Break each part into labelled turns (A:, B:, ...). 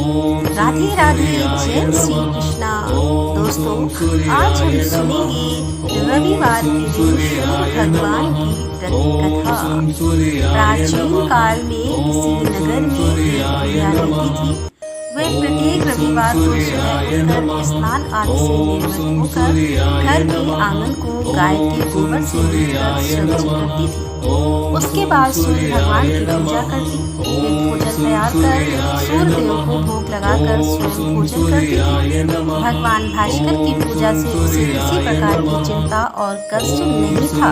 A: राधे राधे, जय श्री कृष्णा। दोस्तों, आज हम सुनेंगे रविवार के दिन सूर्य भगवान की व्रत कथा। प्राचीन काल में किसी नगर में एक बुढ़िया रहती थी। वह प्रत्येक रविवार को सुबह उठकर स्नान आदि से निर्वृत्त होकर घर के आंगन को गाय के गोबर से लीपकर स्वच्छ करती थी। उसके बाद सूर्य भगवान की पूजा करती। फिर भोजन तैयार कर सूर्य देव को भोग लगाकर स्वयं भोजन करती थी। भगवान भास्कर की पूजा से उसे किसी प्रकार की चिंता और कष्ट नहीं था।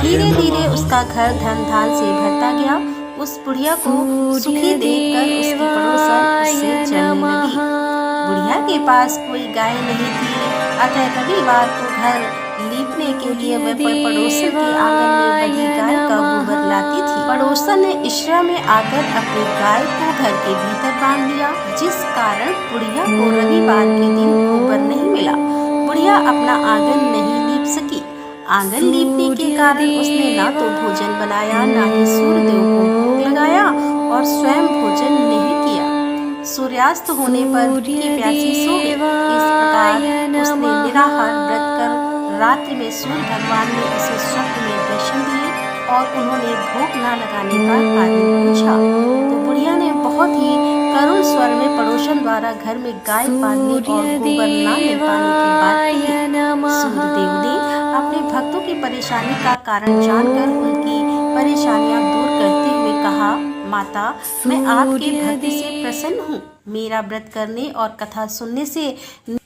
A: धीरे धीरे उसका घर धन धान से भरता गया। उस बुढ़िया को सुखी देखकर उसकी पड़ोसन उससे चलने लगी। बुढ़िया के पास कोई गाय नहीं थी, अतः रविवार को घर लीपने के लिए वह पड़ोसन के आंगन में बंधी गाय का गोबर लाती थी। पड़ोसन ने इशरा में आकर अपनी गाय को घर के भीतर बांध लिया, जिस कारण बुढ़िया को रविवार के दिन गोबर नहीं मिला। बुढ़िया अपना आंगन नहीं लीप सकी। आंगन लीपने के कारण उसने ना तो भोजन बनाया, ना ही सूर्य देव को भोग लगाया और स्वयं भोजन नहीं किया। सूर्यास्त होने पर भूखी प्यासी सो गई। इस प्रकार उसने निराहार व्रत कर रात्रि में सूर्य भगवान ने उसे स्वप्न में दर्शन दिए और उन्होंने भोग न लगाने का कारण पूछा। तो बुढ़िया ने बहुत ही करुण स्वर में पड़ोसन द्वारा घर में गाय पालने और गोबर न मिल पाने की बात कही। सूर्यदेव ने अपने भक्तों की परेशानी का कारण जानकर उनकी परेशानियां दूर करते हुए कहा, माता, मैं आपके भक्ति से प्रसन्न हूँ। मेरा व्रत करने और कथा सुनने से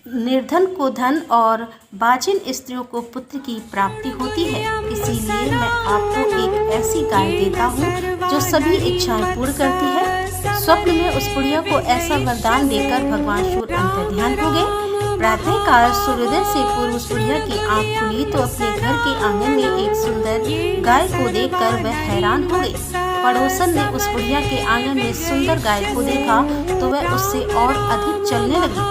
A: निर्धन को धन और बाजिन स्त्रियों को पुत्र की प्राप्ति होती है। इसीलिए मैं आपको एक ऐसी गाय देता हूँ जो सभी इच्छाएं पूर्ण करती है। स्वप्न में उस बुढ़िया को ऐसा वरदान देकर भगवान सूर्य अंतर्ध्यान हो गए। प्रातः काल सूर्योदय से पूर्व उस बुढ़िया की आंख खुली तो अपने घर के आंगन में एक सुंदर गाय को देखकर वह हैरान हो गई। पड़ोसन ने उस बुढ़िया के आंगन में सुंदर गाय को देखा तो वह उससे और अधिक चलने लगी।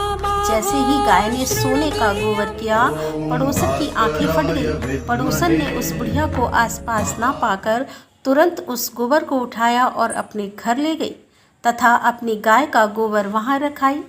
A: जैसे ही गाय ने सोने का गोबर किया, पड़ोसन की आंखें फट गई। पड़ोसन ने उस बुढ़िया को आसपास ना पाकर तुरंत उस गोबर को उठाया और अपने घर ले गई तथा अपनी गाय का गोबर वहां रखाई।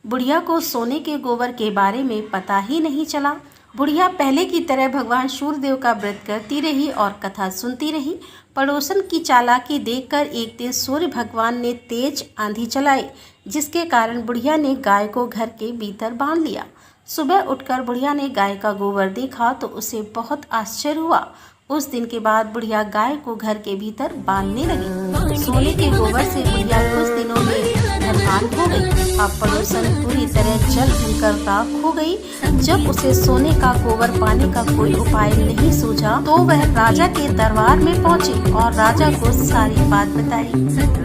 A: बुढ़िया को सोने के गोबर के बारे में पता ही नहीं चला। बुढ़िया पहले की तरह भगवान सूर्यदेव का व्रत करती रही और कथा सुनती रही। पड़ोसन की चालाकी देखकर एक दिन सूर्य भगवान ने तेज आंधी चलाई, जिसके कारण बुढ़िया ने गाय को घर के भीतर बांध लिया। सुबह उठकर बुढ़िया ने गाय का गोबर देखा तो उसे बहुत आश्चर्य हुआ। उस दिन के बाद बुढ़िया गाय को घर के भीतर बांधने लगी। सोने के गोबर से बुढ़िया कुछ दिनों में धनवान हो गई। अब पड़ोसन पूरी तरह जल भूनकर राख हो गई। जब उसे सोने का गोबर पाने का कोई उपाय नहीं सूझा तो वह राजा के दरबार में पहुंची और राजा को सारी बात बताई।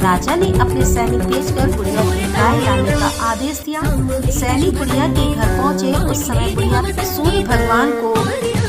A: राजा ने अपने सैनिक भेजकर बुढ़िया की गाय लाने का आदेश दिया। सैनिक बुढ़िया के घर पहुंचे। उस समय बुढ़िया सूर्य भगवान को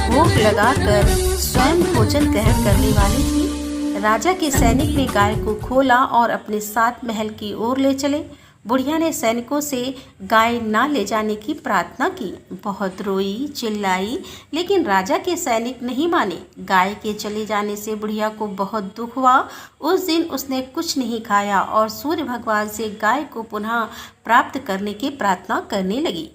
A: भोग लगाकर स्वयं भोजन ग्रहण करने वाली थी। राजा के सैनिक ने गाय को खोला और अपने साथ महल की ओर ले चले। बुढ़िया ने सैनिकों से गाय ना ले जाने की प्रार्थना की। बहुत रोई चिल्लाई, लेकिन राजा के सैनिक नहीं माने। गाय के चले जाने से बुढ़िया को बहुत दुख हुआ। उस दिन उसने कुछ नहीं खाया और सूर्य भगवान से गाय को पुनः प्राप्त करने की प्रार्थना करने लगी।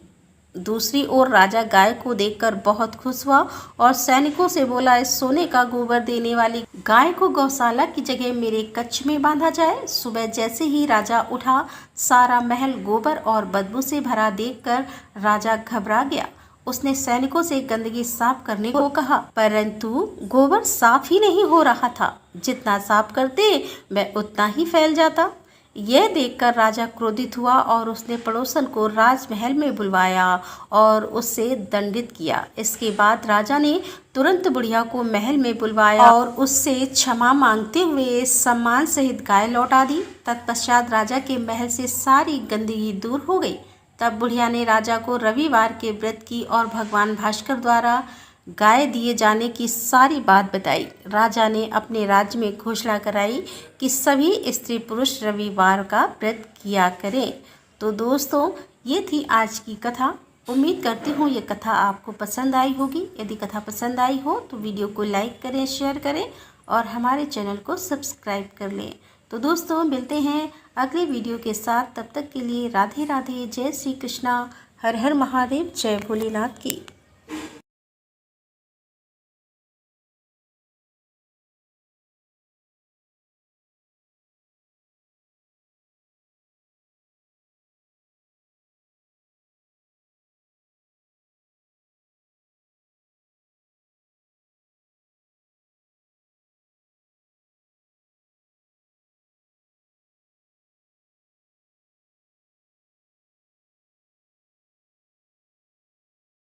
A: दूसरी ओर राजा गाय को देखकर बहुत खुश हुआ और सैनिकों से बोला, इस सोने का गोबर देने वाली गाय को गौशाला की जगह मेरे कक्ष में बांधा जाए। सुबह जैसे ही राजा उठा, सारा महल गोबर और बदबू से भरा देखकर राजा घबरा गया। उसने सैनिकों से गंदगी साफ करने को कहा, परंतु गोबर साफ ही नहीं हो रहा था। जितना साफ करते वह उतना ही फैल जाता। यह देखकर राजा क्रोधित हुआ और उसने पड़ोसन को राजमहल में बुलवाया और उससे दंडित किया। इसके बाद राजा ने तुरंत बुढ़िया को महल में बुलवाया और उससे क्षमा मांगते हुए सम्मान सहित गाय लौटा दी। तत्पश्चात राजा के महल से सारी गंदगी दूर हो गई। तब बुढ़िया ने राजा को रविवार के व्रत की और भगवान भास्कर द्वारा गाय दिए जाने की सारी बात बताई। राजा ने अपने राज्य में घोषणा कराई कि सभी स्त्री पुरुष रविवार का व्रत किया करें। तो दोस्तों, ये थी आज की कथा। उम्मीद करती हूँ ये कथा आपको पसंद आई होगी। यदि कथा पसंद आई हो तो वीडियो को लाइक करें, शेयर करें और हमारे चैनल को सब्सक्राइब कर लें। तो दोस्तों मिलते हैं अगले वीडियो के साथ, तब तक के लिए राधे राधे, जय श्री कृष्णा, हर हर महादेव, जय भोलेनाथ की।